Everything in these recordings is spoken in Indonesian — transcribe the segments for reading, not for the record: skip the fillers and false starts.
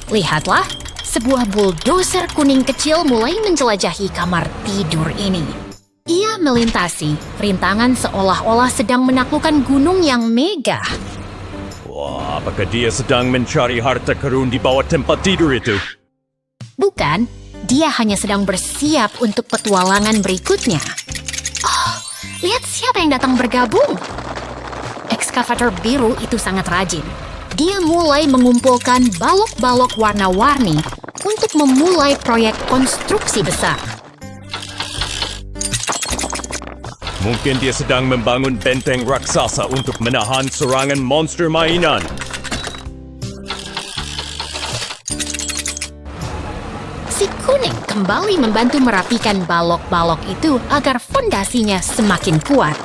Lihatlah, sebuah bulldozer kuning kecil mulai menjelajahi kamar tidur ini. Ia melintasi rintangan seolah-olah sedang menaklukkan gunung yang megah. Wah, apakah dia sedang mencari harta karun di bawah tempat tidur itu? Bukan, dia hanya sedang bersiap untuk petualangan berikutnya. Oh, lihat siapa yang datang bergabung. Ekskavator biru itu sangat rajin. Dia mulai mengumpulkan balok-balok warna-warni untuk memulai proyek konstruksi besar. Mungkin dia sedang membangun benteng raksasa untuk menahan serangan monster mainan. Si kuning kembali membantu merapikan balok-balok itu agar fondasinya semakin kuat.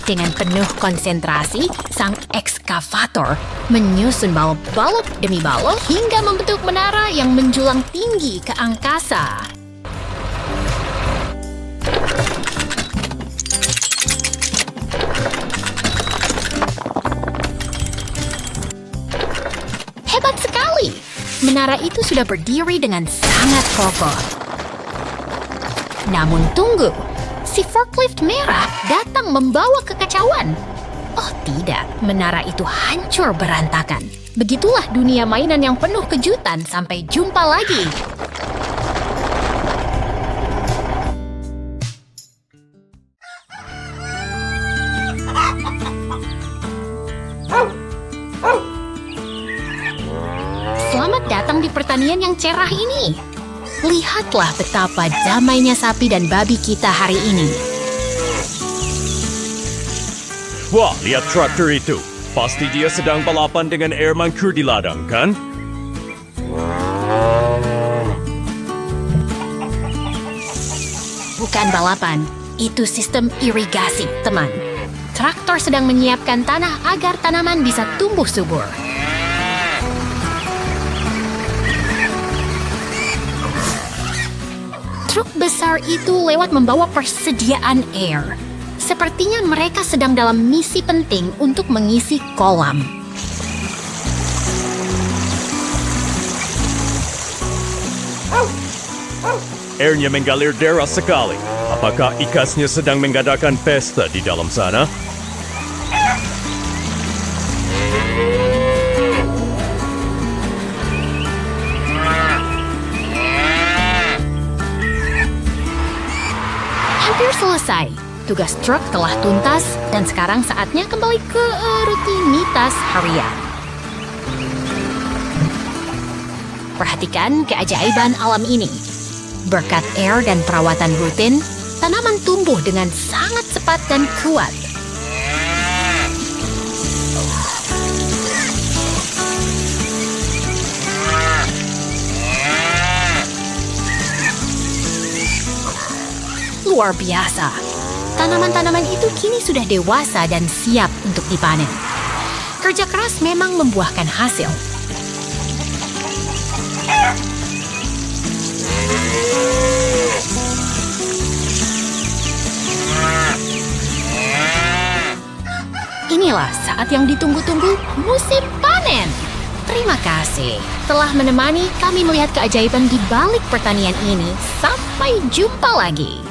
Dengan penuh konsentrasi, sang ekskavator menyusun balok demi balok hingga membentuk menara yang menjulang tinggi ke angkasa. Hebat sekali! Menara itu sudah berdiri dengan sangat kokoh. Namun tunggu! Si forklift merah datang membawa kekacauan. Oh tidak, menara itu hancur berantakan. Begitulah dunia mainan yang penuh kejutan. Sampai jumpa lagi. Selamat datang di pertanian yang cerah ini. Lihatlah betapa damainya sapi dan babi kita hari ini. Wah, lihat traktor itu. Pasti dia sedang balapan dengan air mancur di ladang, kan? Bukan balapan, itu sistem irigasi, teman. Traktor sedang menyiapkan tanah agar tanaman bisa tumbuh subur. Truk besar itu lewat membawa persediaan air. Sepertinya mereka sedang dalam misi penting untuk mengisi kolam. Airnya mengalir deras sekali. Apakah ikasnya sedang mengadakan pesta di dalam sana? Hampir selesai. Tugas truk telah tuntas dan sekarang saatnya kembali ke rutinitas harian. Perhatikan keajaiban alam ini. Berkat air dan perawatan rutin, tanaman tumbuh dengan sangat cepat dan kuat. Luar biasa. Tanaman-tanaman itu kini sudah dewasa dan siap untuk dipanen. Kerja keras memang membuahkan hasil. Inilah saat yang ditunggu-tunggu, musim panen. Terima kasih telah menemani kami melihat keajaiban di balik pertanian ini. Sampai jumpa lagi.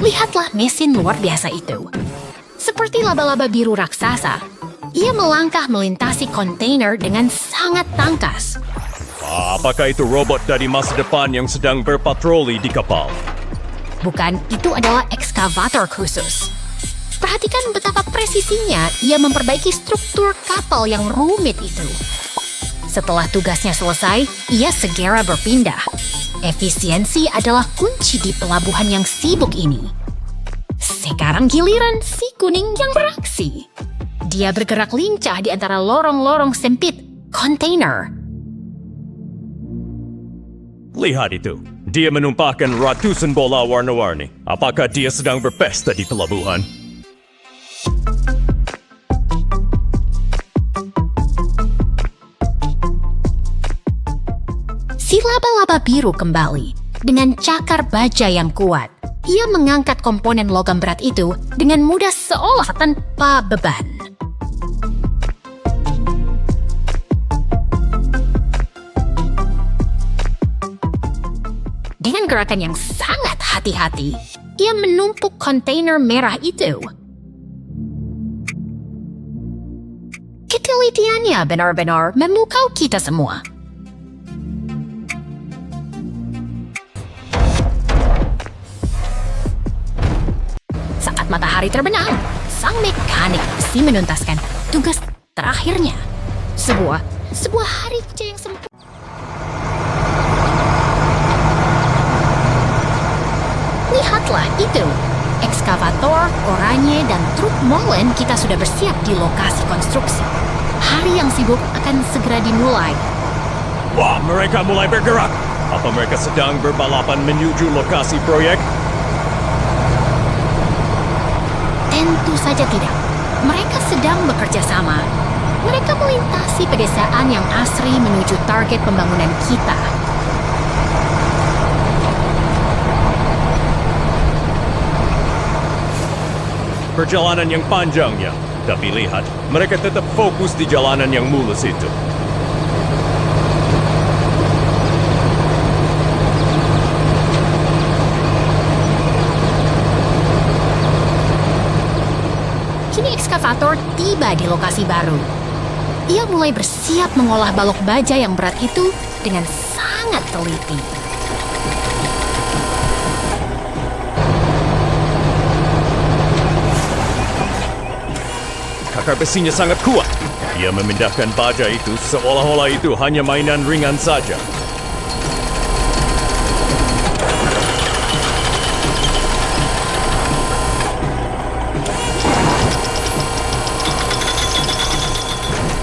Lihatlah mesin luar biasa itu. Seperti laba-laba biru raksasa, ia melangkah melintasi kontainer dengan sangat tangkas. Apakah itu robot dari masa depan yang sedang berpatroli di kapal? Bukan, itu adalah ekskavator khusus. Perhatikan betapa presisinya ia memperbaiki struktur kapal yang rumit itu. Setelah tugasnya selesai, ia segera berpindah. Efisiensi adalah kunci di pelabuhan yang sibuk ini. Sekarang giliran si kuning yang beraksi. Dia bergerak lincah di antara lorong-lorong sempit kontainer. Lihat itu. Dia menumpahkan ratusan bola warna-warni. Apakah dia sedang berpesta di pelabuhan? Si laba-laba biru kembali dengan cakar baja yang kuat. Ia mengangkat komponen logam berat itu dengan mudah seolah tanpa beban. Dengan gerakan yang sangat hati-hati, ia menumpuk kontainer merah itu. Ketelitiannya benar-benar memukau kita semua. Saat matahari terbenam, sang mekanik mesti menuntaskan tugas terakhirnya. Sebuah hari kerja yang sempurna. Lihatlah itu. Ekskavator, oranye, dan truk molen kita sudah bersiap di lokasi konstruksi. Hari yang sibuk akan segera dimulai. Wah, mereka mulai bergerak. Apa mereka sedang berbalapan menuju lokasi proyek? Tentu saja tidak. Mereka sedang bekerja sama. Mereka melintasi pedesaan yang asri menuju target pembangunan kita. Perjalanan yang panjangnya, tapi lihat, mereka tetap fokus di jalanan yang mulus itu. Kini ekskavator tiba di lokasi baru. Ia mulai bersiap mengolah balok baja yang berat itu dengan sangat teliti. Akar besinya sangat kuat. Ia memindahkan baja itu seolah-olah itu hanya mainan ringan saja.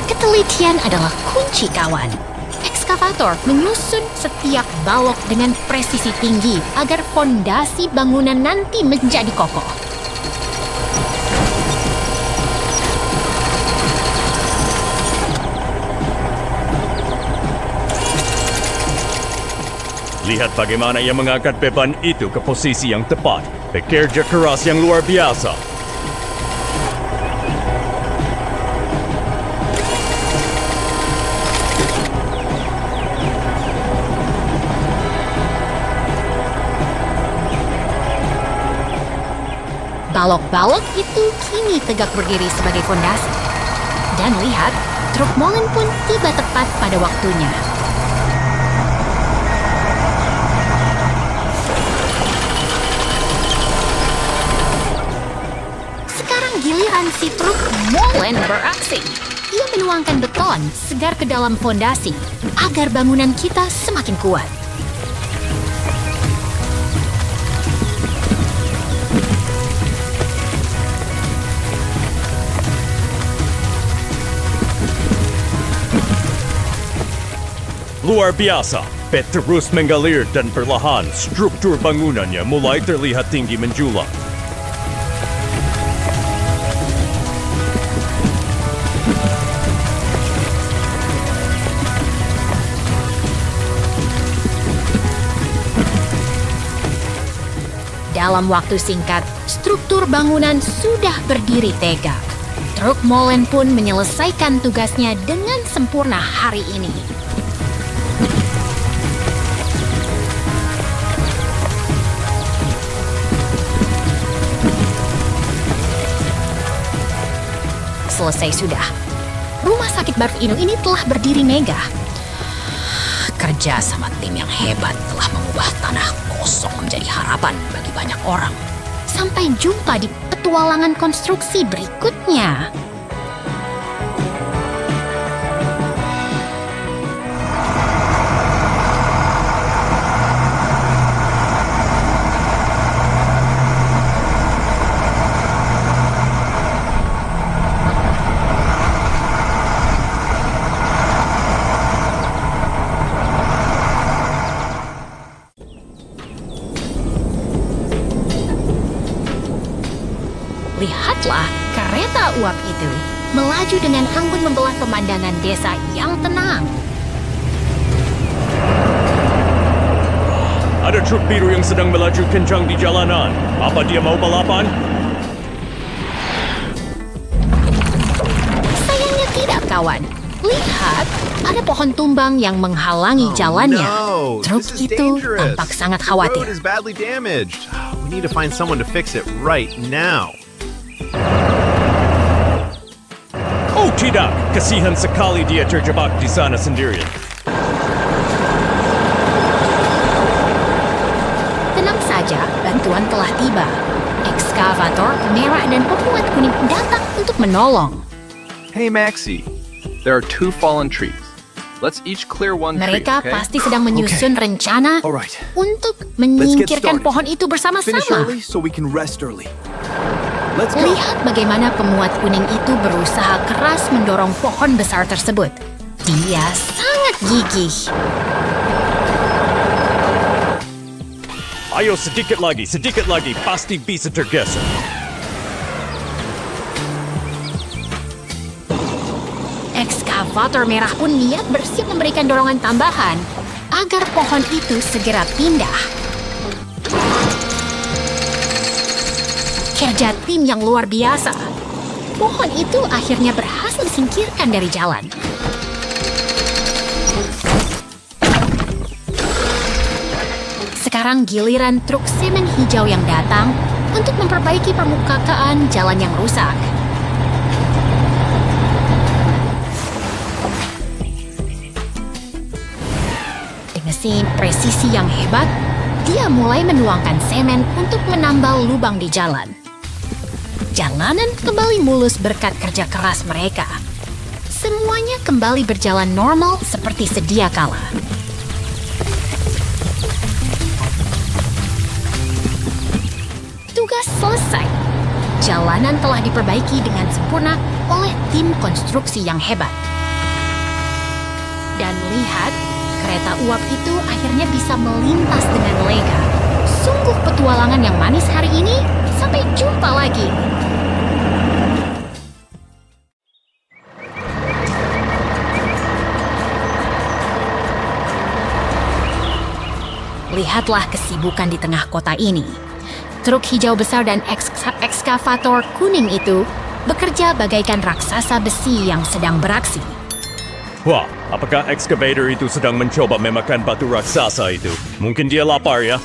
Ketelitian adalah kunci kawan. Ekskavator menyusun setiap balok dengan presisi tinggi agar fondasi bangunan nanti menjadi kokoh. Lihat bagaimana ia mengangkat beban itu ke posisi yang tepat. Bekerja keras yang luar biasa. Balok-balok itu kini tegak berdiri sebagai fondasi. Dan lihat, truk molen pun tiba tepat pada waktunya. Giliran si truk molen beraksi. Ia menuangkan beton segar ke dalam fondasi agar bangunan kita semakin kuat. Luar biasa. Bet terus mengalir dan perlahan struktur bangunannya mulai terlihat tinggi menjulang. Dalam waktu singkat, struktur bangunan sudah berdiri tegak. Truk molen pun menyelesaikan tugasnya dengan sempurna hari ini. Selesai sudah. Rumah sakit baru ini telah berdiri megah. Kerja sama tim yang hebat telah mengubah tanah kosong menjadi harapan bagi banyak orang. Sampai jumpa di petualangan konstruksi berikutnya. Lihatlah kereta uap itu melaju dengan anggun membelah pemandangan desa yang tenang. ada truk biru yang sedang melaju kencang di jalanan. Apa dia mau balapan? Sayangnya tidak, kawan. Lihat, ada pohon tumbang yang menghalangi jalannya. No, Truk this is itu dangerous. tampak sangat The road khawatir. is badly damaged. We need to find someone to fix it right now. Oh tidak, kasihan sekali dia terjebak di sana sendirian. Tenang saja, bantuan telah tiba. Ekskavator merah dan pemuat kuning datang untuk menolong. Hey Maxie, there are 2 fallen trees. Let's each clear one tree, Mereka okay? pasti sedang menyusun rencana Alright. untuk Let's get menyingkirkan started. pohon itu Finish bersama-sama. early so we can rest early. Let's go. Lihat bagaimana pemuat kuning itu berusaha keras mendorong pohon besar tersebut. Dia sangat gigih. Ayo sedikit lagi, pasti bisa tergeser. Ekskavator merah pun niat bersiap memberikan dorongan tambahan agar pohon itu segera pindah. Kerja tim yang luar biasa. Pohon itu akhirnya berhasil disingkirkan dari jalan. Sekarang giliran truk semen hijau yang datang untuk memperbaiki permukaan jalan yang rusak. Mesin presisi yang hebat, dia mulai menuangkan semen untuk menambal lubang di jalan. Jalanan kembali mulus berkat kerja keras mereka. Semuanya kembali berjalan normal seperti sedia kala. Tugas selesai. Jalanan telah diperbaiki dengan sempurna oleh tim konstruksi yang hebat. Dan lihat, kereta uap itu akhirnya bisa melintas dengan lega. Sungguh petualangan yang manis hari ini. Sampai jumpa lagi. Lihatlah kesibukan di tengah kota ini. Truk hijau besar dan ekskavator kuning itu bekerja bagaikan raksasa besi yang sedang beraksi. Wah, apakah excavator itu sedang mencoba memakan batu raksasa itu? Mungkin dia lapar ya?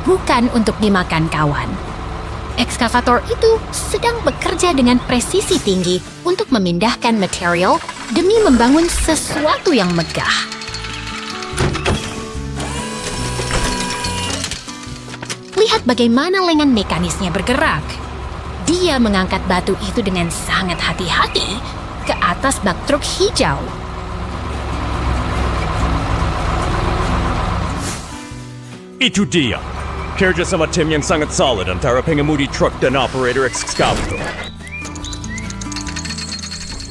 Bukan untuk dimakan, kawan. Ekskavator itu sedang bekerja dengan presisi tinggi untuk memindahkan material demi membangun sesuatu yang megah. Lihat bagaimana lengan mekanisnya bergerak. Dia mengangkat batu itu dengan sangat hati-hati ke atas bak truk hijau. Itu dia. Kerja sama tim yang sangat solid antara pengemudi truk dan operator ekskavator.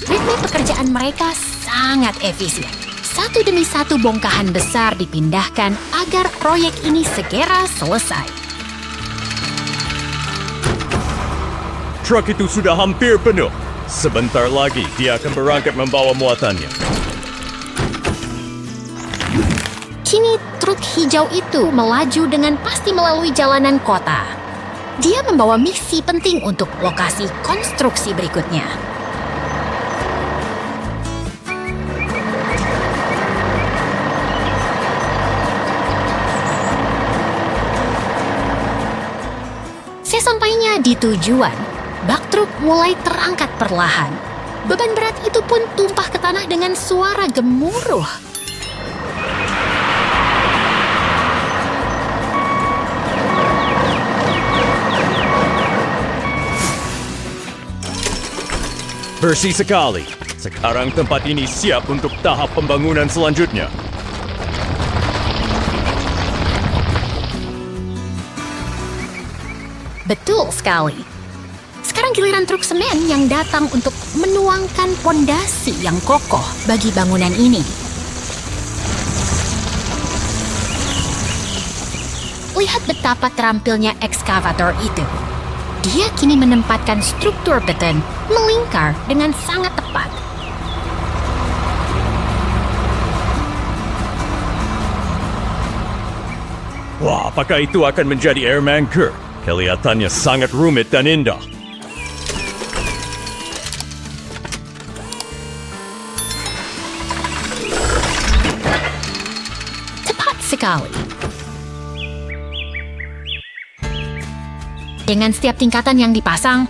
Ritme pekerjaan mereka sangat efisien. Satu demi satu bongkahan besar dipindahkan agar proyek ini segera selesai. Truk itu sudah hampir penuh. Sebentar lagi dia akan berangkat membawa muatannya. Kini truk hijau itu melaju dengan pasti melalui jalanan kota. Dia membawa misi penting untuk lokasi konstruksi berikutnya. Sesampainya di tujuan, bak truk mulai terangkat perlahan. Beban berat itu pun tumpah ke tanah dengan suara gemuruh. Bersih sekali. Sekarang tempat ini siap untuk tahap pembangunan selanjutnya. Betul sekali. Sekarang giliran truk semen yang datang untuk menuangkan pondasi yang kokoh bagi bangunan ini. Lihat betapa terampilnya ekskavator itu. Dia kini menempatkan struktur beton melingkar dengan sangat tepat. Wah, apakah itu akan menjadi Airman-Ker? Kelihatannya sangat rumit dan indah. Tepat sekali. Dengan setiap tingkatan yang dipasang,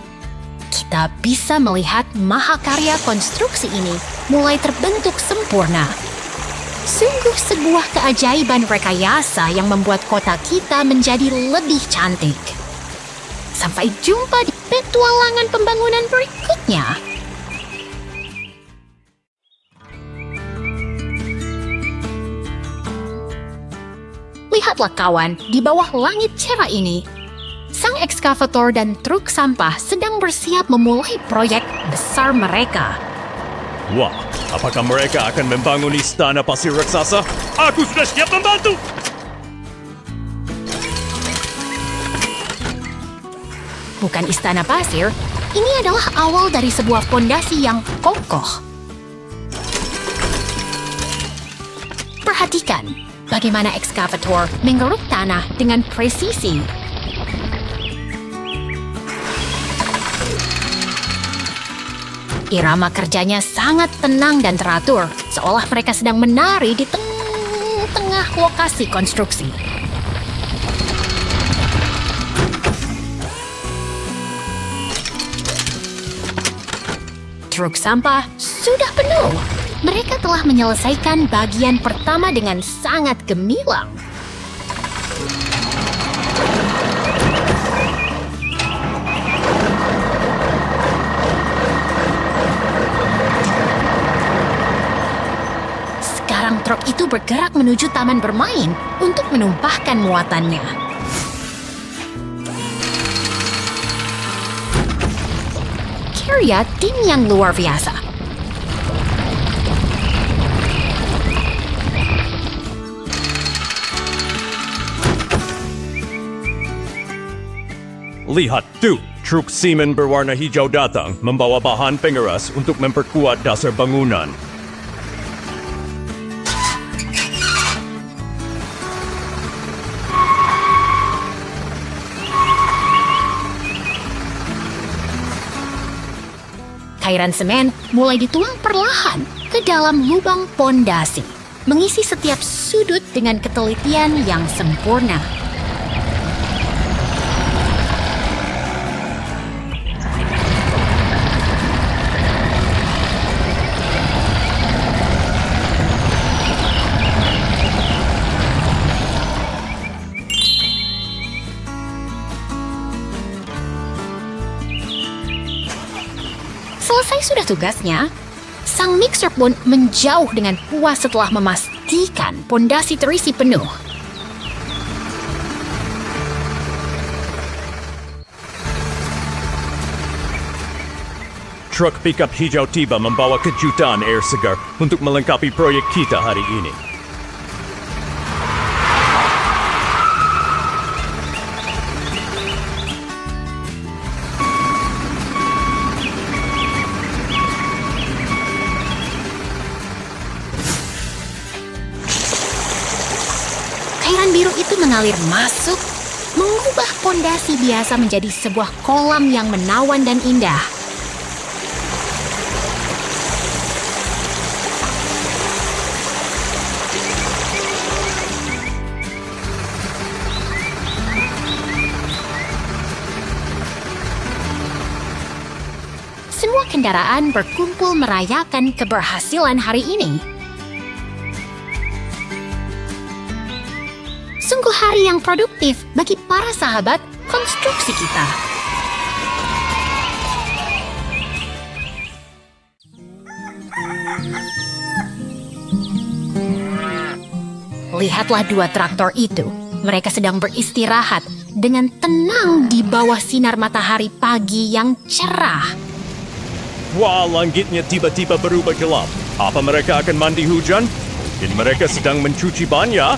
kita bisa melihat mahakarya konstruksi ini mulai terbentuk sempurna. Sungguh sebuah keajaiban rekayasa yang membuat kota kita menjadi lebih cantik. Sampai jumpa di petualangan pembangunan berikutnya. Lihatlah kawan, di bawah langit cerah ini, sang ekskavator dan truk sampah sedang bersiap memulai proyek besar mereka. Wah, apakah mereka akan membangun istana pasir raksasa? Aku sudah siap membantu! Bukan istana pasir, ini adalah awal dari sebuah fondasi yang kokoh. Perhatikan bagaimana ekskavator menggeruk tanah dengan presisi. Irama kerjanya sangat tenang dan teratur, seolah mereka sedang menari di tengah lokasi konstruksi. Truk sampah sudah penuh. Mereka telah menyelesaikan bagian pertama dengan sangat gemilang. Sekarang truk itu bergerak menuju taman bermain untuk menumpahkan muatannya. Karya tim yang luar biasa. Lihat tuh, truk semen berwarna hijau datang membawa bahan pengeras untuk memperkuat dasar bangunan. Cairan semen mulai dituang perlahan ke dalam lubang pondasi, mengisi setiap sudut dengan ketelitian yang sempurna. Selesai sudah tugasnya, sang mixer pun menjauh dengan puas setelah memastikan pondasi terisi penuh. Truk pickup hijau tiba membawa kejutan air segar untuk melengkapi proyek kita hari ini. Cairan biru itu mengalir masuk, mengubah pondasi biasa menjadi sebuah kolam yang menawan dan indah. Semua kendaraan berkumpul merayakan keberhasilan hari ini. Sungguh hari yang produktif bagi para sahabat konstruksi kita. Lihatlah dua traktor itu. Mereka sedang beristirahat dengan tenang di bawah sinar matahari pagi yang cerah. Wah, langitnya tiba-tiba berubah gelap. Apa mereka akan mandi hujan? Mungkin mereka sedang mencuci ban ya?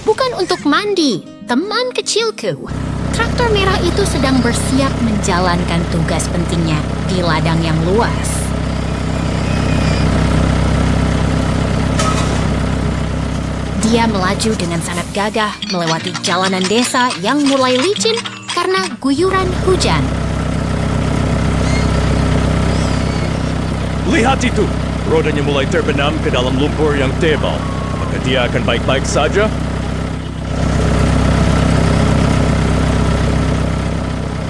Bukan untuk mandi, teman kecilku. Traktor merah itu sedang bersiap menjalankan tugas pentingnya di ladang yang luas. Dia melaju dengan sangat gagah melewati jalanan desa yang mulai licin karena guyuran hujan. Lihat itu! Rodanya mulai terbenam ke dalam lumpur yang tebal. Apakah dia akan baik-baik saja?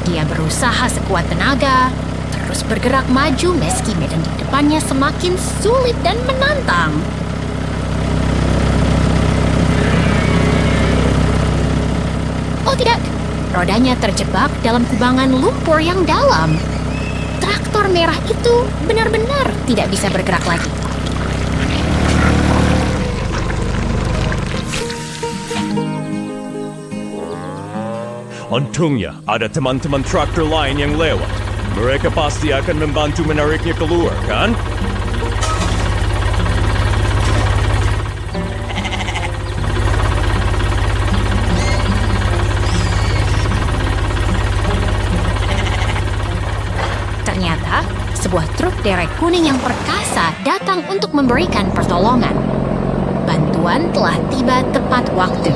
Dia berusaha sekuat tenaga, terus bergerak maju meski medan di depannya semakin sulit dan menantang. Oh tidak, rodanya terjebak dalam kubangan lumpur yang dalam. Traktor merah itu benar-benar tidak bisa bergerak lagi. Untungnya ada teman-teman traktor lain yang lewat. Mereka pasti akan membantu menariknya keluar, kan? Ternyata, sebuah truk derek kuning yang perkasa datang untuk memberikan pertolongan. Bantuan telah tiba tepat waktu.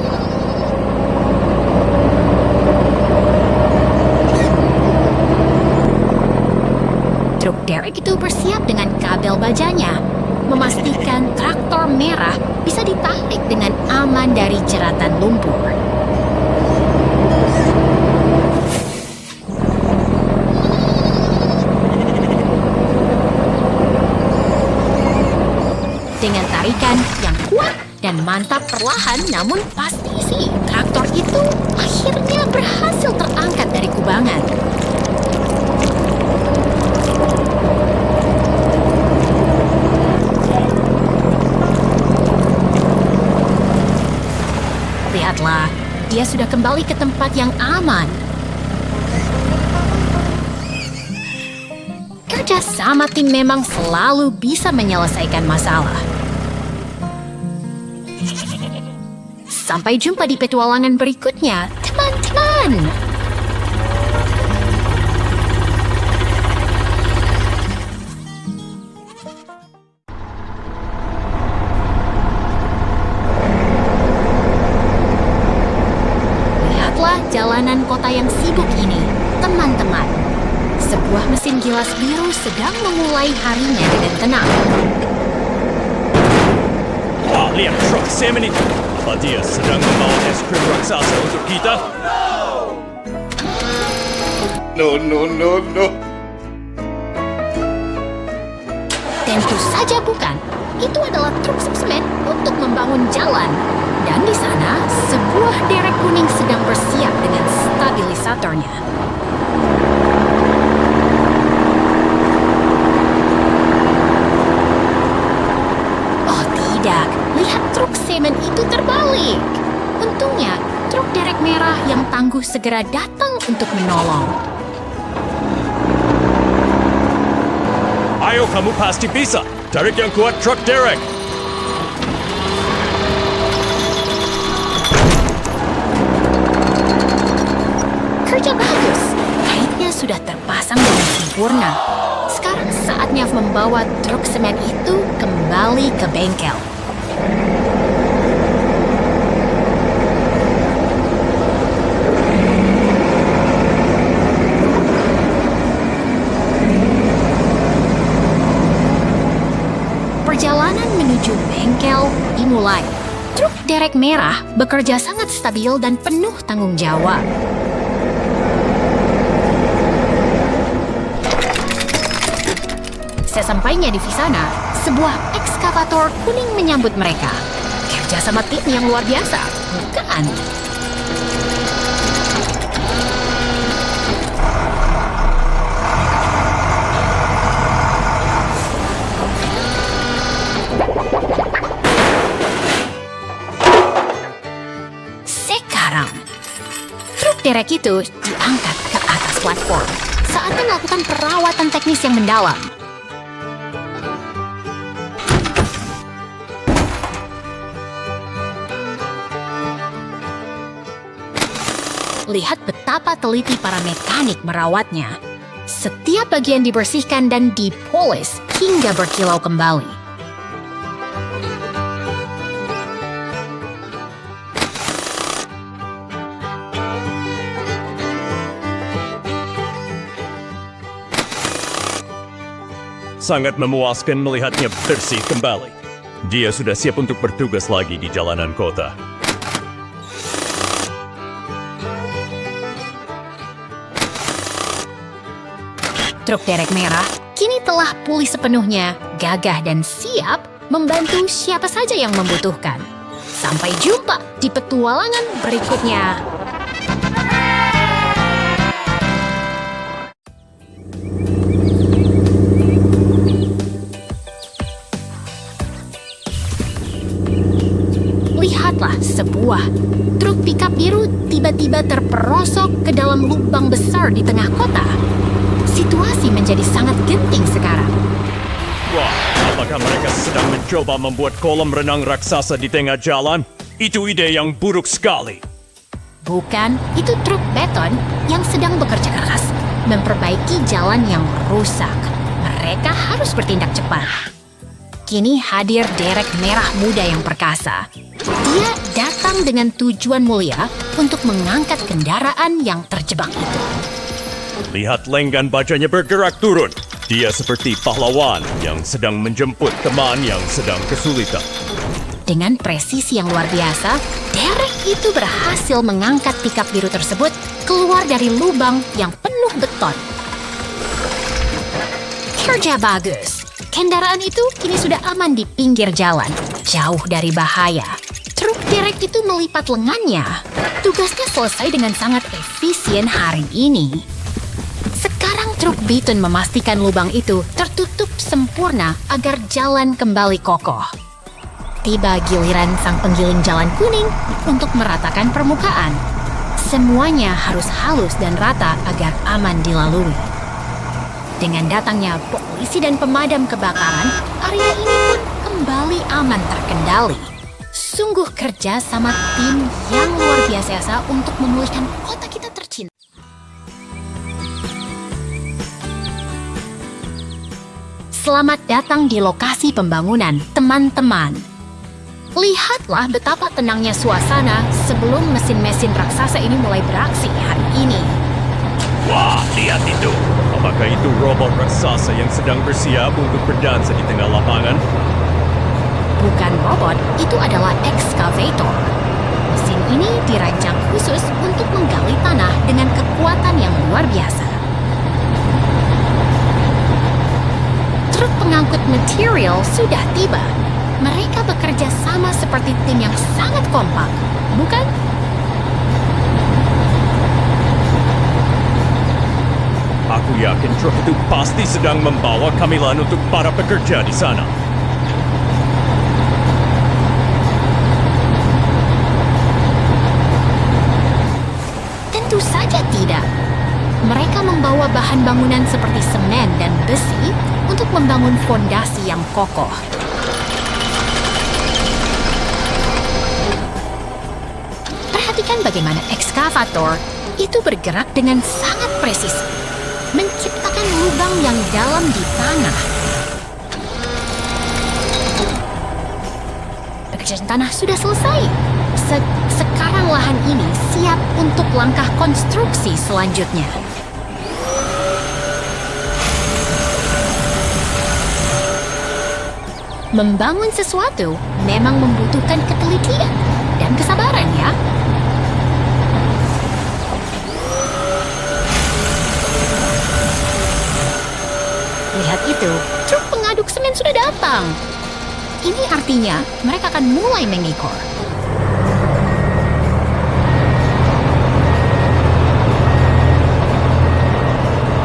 Truk derek itu bersiap dengan kabel bajanya, memastikan traktor merah bisa ditarik dengan aman dari jeratan lumpur. Dengan tarikan yang kuat dan mantap perlahan namun pasti sih, traktor itu akhirnya berhasil terangkat dari kubangan. Lihatlah, dia sudah kembali ke tempat yang aman. Kerja sama tim memang selalu bisa menyelesaikan masalah. Sampai jumpa di petualangan berikutnya, teman-teman. Lihatlah jalanan kota yang sibuk ini, teman-teman. Sebuah mesin gilas biru sedang memulai harinya dengan tenang. Lihat truk semen itu. Apa dia sedang membawa es krim raksasa untuk kita? No. Tentu saja bukan. Itu adalah truk semen untuk membangun jalan. Dan di sana, sebuah derek kuning sedang bersiap dengan stabilisatornya. Oh tidak, lihat truk semen itu terbalik. Untungnya, truk derek merah yang tangguh segera datang untuk menolong. Ayo, kamu pasti bisa. Tarik yang kuat truk derek. Kerja bagus. Kaitnya sudah terpasang dengan sempurna. Sekarang saatnya membawa truk semen itu kembali ke bengkel. Perjalanan menuju bengkel dimulai. Truk derek merah bekerja sangat stabil dan penuh tanggung jawab. Sesampainya di sana, sebuah ekskavator kuning menyambut mereka. Kerja sama tim yang luar biasa, bukan? Sekarang, truk derek itu diangkat ke atas platform. Saatnya melakukan perawatan teknis yang mendalam. Lihat betapa teliti para mekanik merawatnya. Setiap bagian dibersihkan dan dipolis hingga berkilau kembali. Sangat memuaskan melihatnya bersih kembali. Dia sudah siap untuk bertugas lagi di jalanan kota. Truk derek merah kini telah pulih sepenuhnya, gagah dan siap membantu siapa saja yang membutuhkan. Sampai jumpa di petualangan berikutnya. Lihatlah sebuah truk pickup biru tiba-tiba terperosok ke dalam lubang besar di tengah kota. Situasi menjadi sangat genting sekarang. Wah, apakah mereka sedang mencoba membuat kolam renang raksasa di tengah jalan? Itu ide yang buruk sekali. Bukan, itu truk beton yang sedang bekerja keras memperbaiki jalan yang rusak. Mereka harus bertindak cepat. Kini hadir derek merah muda yang perkasa. Dia datang dengan tujuan mulia untuk mengangkat kendaraan yang terjebak itu. Lihat lenggan bajanya bergerak turun. Dia seperti pahlawan yang sedang menjemput teman yang sedang kesulitan. Dengan presisi yang luar biasa, derek itu berhasil mengangkat pickup biru tersebut keluar dari lubang yang penuh beton. Kerja bagus. Kendaraan itu kini sudah aman di pinggir jalan, jauh dari bahaya. Truk derek itu melipat lengannya. Tugasnya selesai dengan sangat efisien hari ini. Sekarang truk beton memastikan lubang itu tertutup sempurna agar jalan kembali kokoh. Tiba giliran sang penggiling jalan kuning untuk meratakan permukaan. Semuanya harus halus dan rata agar aman dilalui. Dengan datangnya polisi dan pemadam kebakaran, area ini pun kembali aman terkendali. Sungguh kerja sama tim yang luar biasa untuk memulihkan kota kita tercinta. Selamat datang di lokasi pembangunan, teman-teman. Lihatlah betapa tenangnya suasana sebelum mesin-mesin raksasa ini mulai beraksi hari ini. Wah, lihat itu. Apakah itu robot raksasa yang sedang bersiap untuk berdansa di tengah lapangan? Bukan robot, itu adalah ekskavator. Mesin ini dirancang khusus untuk menggali tanah dengan kekuatan yang luar biasa. Truk pengangkut material sudah tiba. Mereka bekerja sama seperti tim yang sangat kompak, bukan? Aku yakin truk itu pasti sedang membawa camilan untuk para pekerja di sana. Tentu saja tidak. Mereka membawa bahan bangunan seperti semen dan besi untuk membangun fondasi yang kokoh. Perhatikan bagaimana ekskavator itu bergerak dengan sangat presisi, menciptakan lubang yang dalam di tanah. Pekerjaan tanah sudah selesai. Sekarang lahan ini siap untuk langkah konstruksi selanjutnya. Membangun sesuatu memang membutuhkan ketelitian dan kesabaran, ya. Lihat itu, truk pengaduk semen sudah datang. Ini artinya mereka akan mulai mengikor.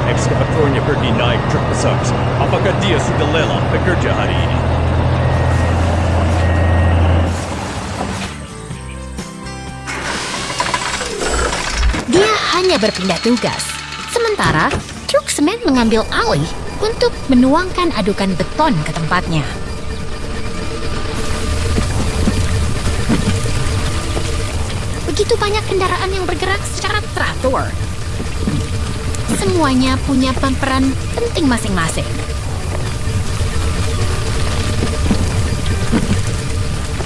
Ekskavatornya pergi naik truk besar. Apakah dia sudah lelah bekerja hari ini? Dia hanya berpindah tugas. Sementara, truk semen mengambil alih untuk menuangkan adukan beton ke tempatnya. Begitu banyak kendaraan yang bergerak secara teratur. Semuanya punya peran penting masing-masing.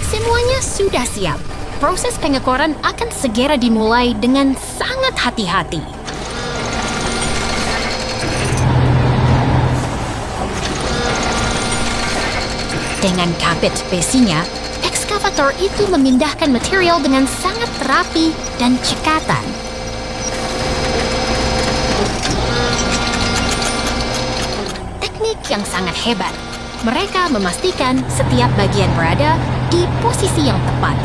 Semuanya sudah siap. Proses pengekoran akan segera dimulai dengan sangat hati-hati. Dengan kabit besinya, ekskavator itu memindahkan material dengan sangat rapi dan cekatan. Teknik yang sangat hebat. Mereka memastikan setiap bagian berada di posisi yang tepat.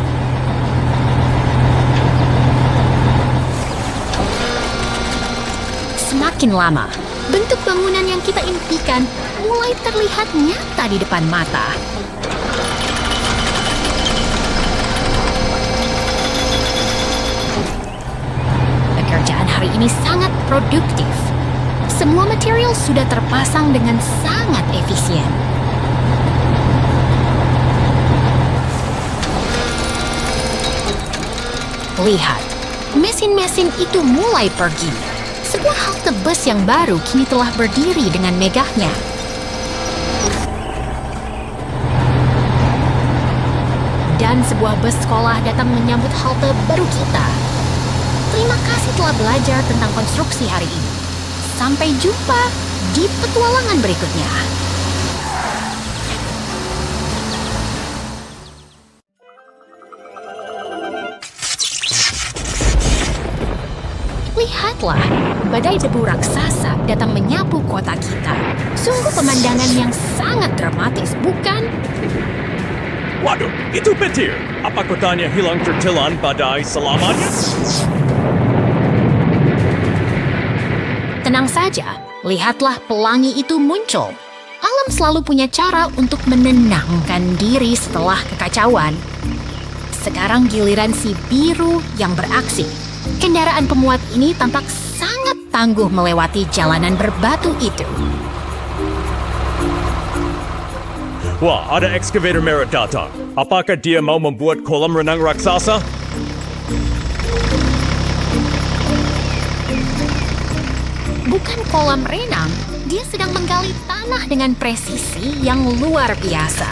Semakin lama, bentuk bangunan yang kita impikan mulai terlihat nyata di depan mata. Pekerjaan hari ini sangat produktif. Semua material sudah terpasang dengan sangat efisien. Lihat, mesin-mesin itu mulai pergi. Sebuah halte bus yang baru kini telah berdiri dengan megahnya. Dan sebuah bus sekolah datang menyambut halte baru kita. Terima kasih telah belajar tentang konstruksi hari ini. Sampai jumpa di petualangan berikutnya. Lihatlah, badai debu raksasa datang menyapu kota kita. Sungguh pemandangan yang sangat dramatis, bukan? Waduh, itu petir. Apa kotanya hilang tertelan badai selamanya? Tenang saja, lihatlah pelangi itu muncul. Alam selalu punya cara untuk menenangkan diri setelah kekacauan. Sekarang giliran si biru yang beraksi. Kendaraan pemuat ini tampak sangat tangguh melewati jalanan berbatu itu. Wah, ada excavator merah datang. Apakah dia mau membuat kolam renang raksasa? Bukan kolam renang, dia sedang menggali tanah dengan presisi yang luar biasa.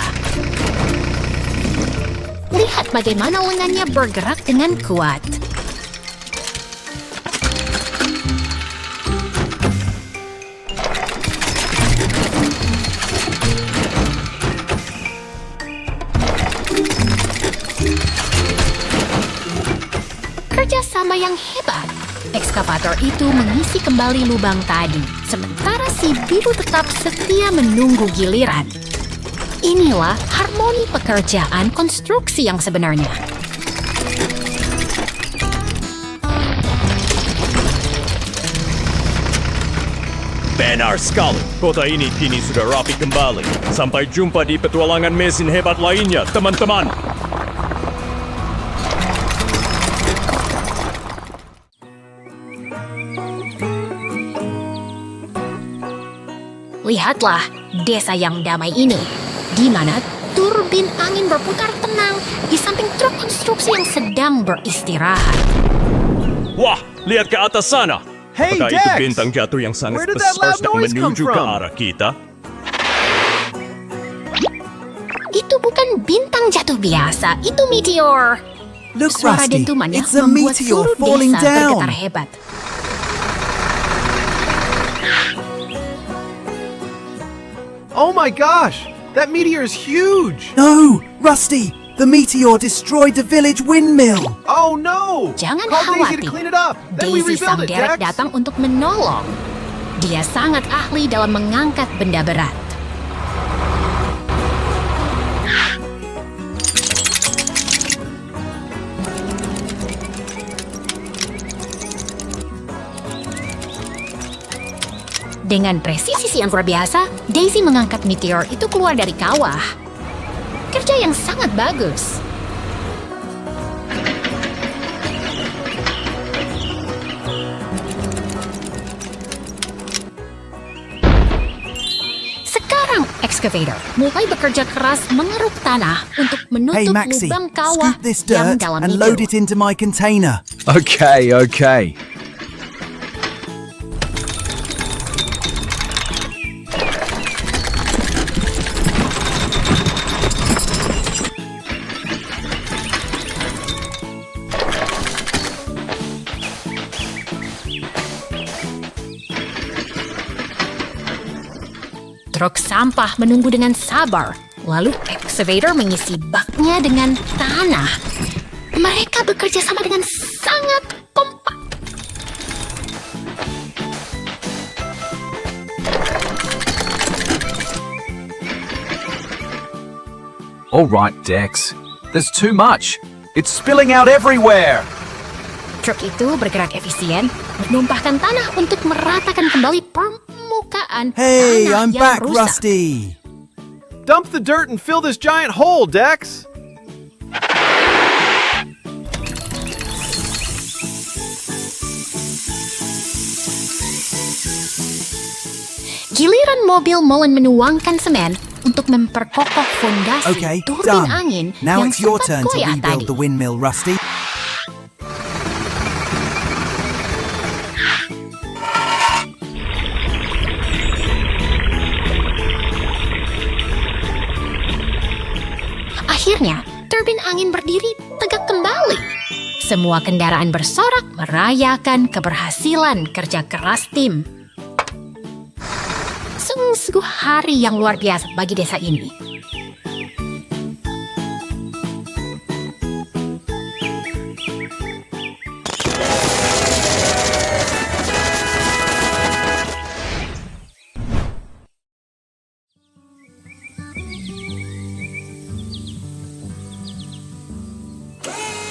Lihat bagaimana lengannya bergerak dengan kuat. Kerjasama yang hebat. Ekskavator itu mengisi kembali lubang tadi, sementara si biru tetap setia menunggu giliran. Inilah harmoni pekerjaan konstruksi yang sebenarnya. Benar sekali. Kota ini kini sudah rapi kembali. Sampai jumpa di petualangan mesin hebat lainnya, teman-teman. Lihatlah desa yang damai ini, di mana turbin angin berputar tenang di samping truk konstruksi yang sedang beristirahat. Wah, lihat ke atas sana. Hey, Apakah Dex! itu bintang jatuh yang sangat Where did that besar loud sedang noise come menuju ke from? arah kita? Itu bukan bintang jatuh biasa, itu meteor. Look, Suara Rusty, dentumannya it's a membuat meteor seluruh falling desa down. bergetar hebat. Oh my gosh! That meteor is huge! No, Rusty, the meteor destroyed the village windmill. Oh no! Jangan Call Daisy khawatir. to clean it up. Then we Daisy sang rebuild it, derek Dex. datang untuk menolong. Dia sangat ahli dalam mengangkat benda berat. Dengan presisi yang luar biasa, Daisy mengangkat meteor itu keluar dari kawah. Kerja yang sangat bagus. Sekarang, excavator mulai bekerja keras mengeruk tanah untuk Hey, menutup Maxie, lubang kawah scoop this yang dirt dalam and itu. load it into my container. Okay, okay. Truk sampah menunggu dengan sabar. Lalu excavator mengisi baknya dengan tanah. Mereka bekerja sama dengan sangat kompak. All right, Dex. There's too much. It's spilling out everywhere. Truk itu bergerak efisien, menumpahkan tanah untuk meratakan kembali permukaan Hey, tanah I'm yang back, rusak. Rusty. Dump the dirt and fill this giant hole, Dex! Giliran mobil Mullen menuangkan semen untuk memperkokoh fondasi Okay, turbin done. angin Now yang it's your sempat turn to goyah rebuild tadi. the windmill, Rusty. Akhirnya, turbin angin berdiri tegak kembali. Semua kendaraan bersorak merayakan keberhasilan kerja keras tim. Sungguh hari yang luar biasa bagi desa ini.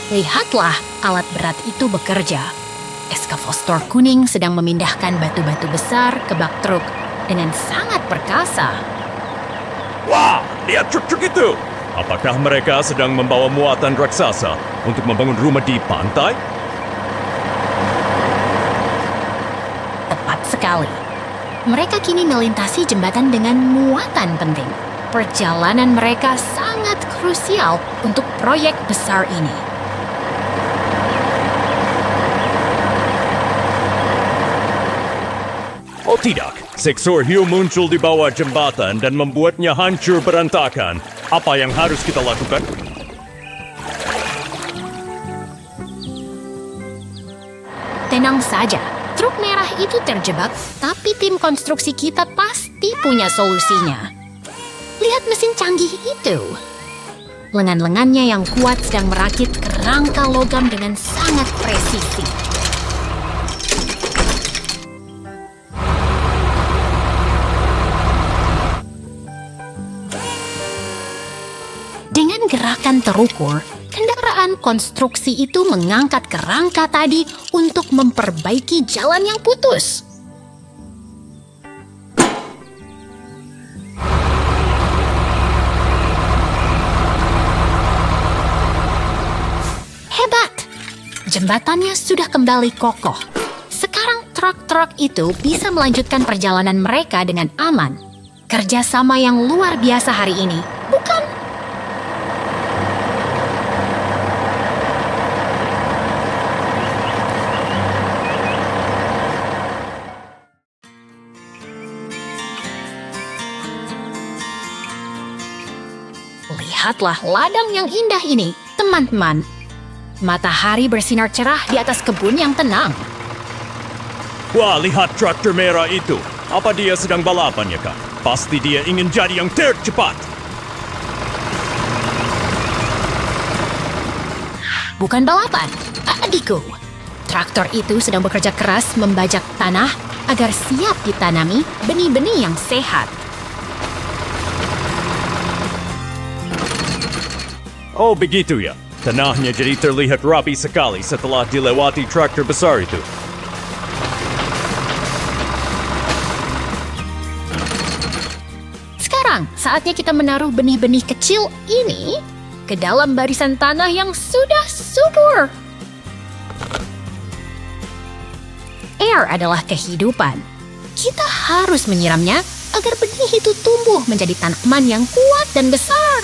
Lihatlah alat berat itu bekerja. Eskavator kuning sedang memindahkan batu-batu besar ke bak truk dengan sangat perkasa. Wah, lihat truk-truk itu! Apakah mereka sedang membawa muatan raksasa untuk membangun rumah di pantai? Tepat sekali. Mereka kini melintasi jembatan dengan muatan penting. Perjalanan mereka sangat krusial untuk proyek besar ini. Oh tidak, sektor hiu muncul di bawah jembatan dan membuatnya hancur berantakan. Apa yang harus kita lakukan? Tenang saja, truk merah itu terjebak, tapi tim konstruksi kita pasti punya solusinya. Lihat mesin canggih itu. Lengan-lengannya yang kuat sedang merakit kerangka logam dengan sangat presisi. Dengan gerakan terukur, kendaraan konstruksi itu mengangkat kerangka tadi untuk memperbaiki jalan yang putus. Hebat! Jembatannya sudah kembali kokoh. Sekarang truk-truk itu bisa melanjutkan perjalanan mereka dengan aman. Kerjasama yang luar biasa hari ini, bukan? Lihatlah ladang yang indah ini, teman-teman. Matahari bersinar cerah di atas kebun yang tenang. Wah, lihat traktor merah itu. Apa dia sedang balapan ya, Kak? Pasti dia ingin jadi yang tercepat. Bukan balapan, adikku. Traktor itu sedang bekerja keras membajak tanah agar siap ditanami benih-benih yang sehat. Oh, begitu ya. Tanahnya jadi terlihat rapi sekali setelah dilewati traktor besar itu. Sekarang, saatnya kita menaruh benih-benih kecil ini ke dalam barisan tanah yang sudah subur. Air adalah kehidupan. Kita harus menyiramnya agar benih itu tumbuh menjadi tanaman yang kuat dan besar.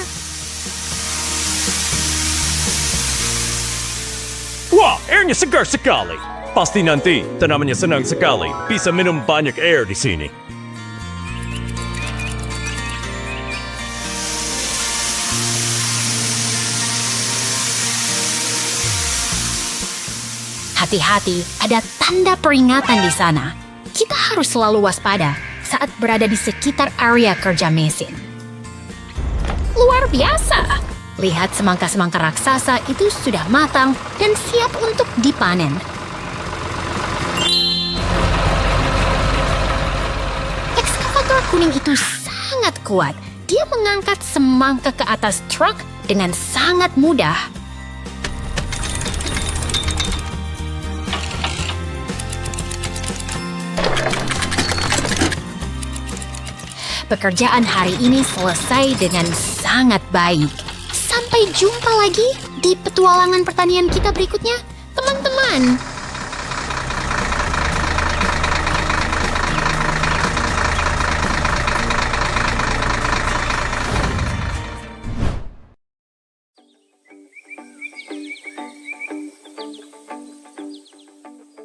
Wah, airnya segar sekali. Pasti nanti tanamannya senang sekali. Bisa minum banyak air di sini. Hati-hati, ada tanda peringatan di sana. Kita harus selalu waspada saat berada di sekitar area kerja mesin. Luar biasa! Lihat semangka-semangka raksasa itu sudah matang dan siap untuk dipanen. Ekskavator kuning itu sangat kuat. Dia mengangkat semangka ke atas truk dengan sangat mudah. Pekerjaan hari ini selesai dengan sangat baik. Sampai jumpa lagi di petualangan pertanian kita berikutnya, teman-teman.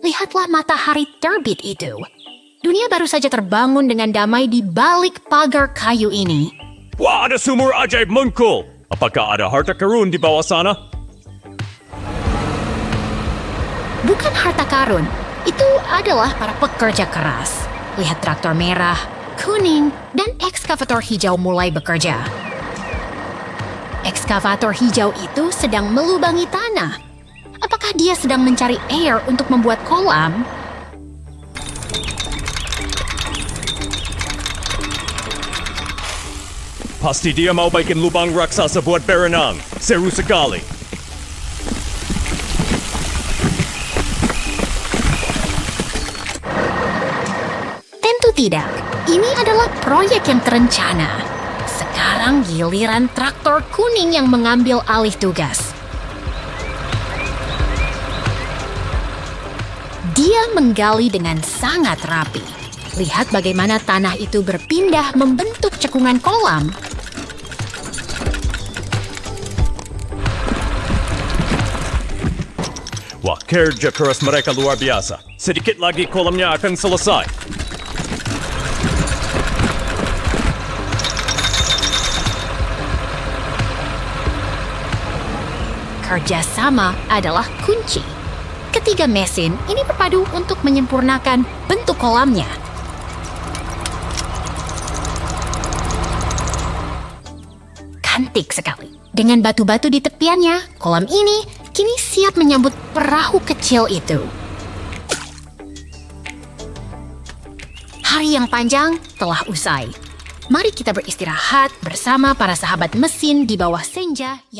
Lihatlah matahari terbit itu. Dunia baru saja terbangun dengan damai di balik pagar kayu ini. Wah, ada sumur ajaib muncul. Apakah ada harta karun di bawah sana? Bukan harta karun, itu adalah para pekerja keras. Lihat traktor merah, kuning, dan ekskavator hijau mulai bekerja. Ekskavator hijau itu sedang melubangi tanah. Apakah dia sedang mencari air untuk membuat kolam? Pasti dia mau bikin lubang raksasa buat berenang. Seru sekali. Tentu tidak. Ini adalah proyek yang terencana. Sekarang giliran traktor kuning yang mengambil alih tugas. Dia menggali dengan sangat rapi. Lihat bagaimana tanah itu berpindah membentuk cekungan kolam. Wah, kerja keras mereka luar biasa. Sedikit lagi kolamnya akan selesai. Kerjasama adalah kunci. Ketiga mesin ini berpadu untuk menyempurnakan bentuk kolamnya. Cantik sekali. Dengan batu-batu di tepiannya, kolam ini kini siap menyambut perahu kecil itu. Hari yang panjang telah usai. Mari kita beristirahat bersama para sahabat mesin di bawah senja yang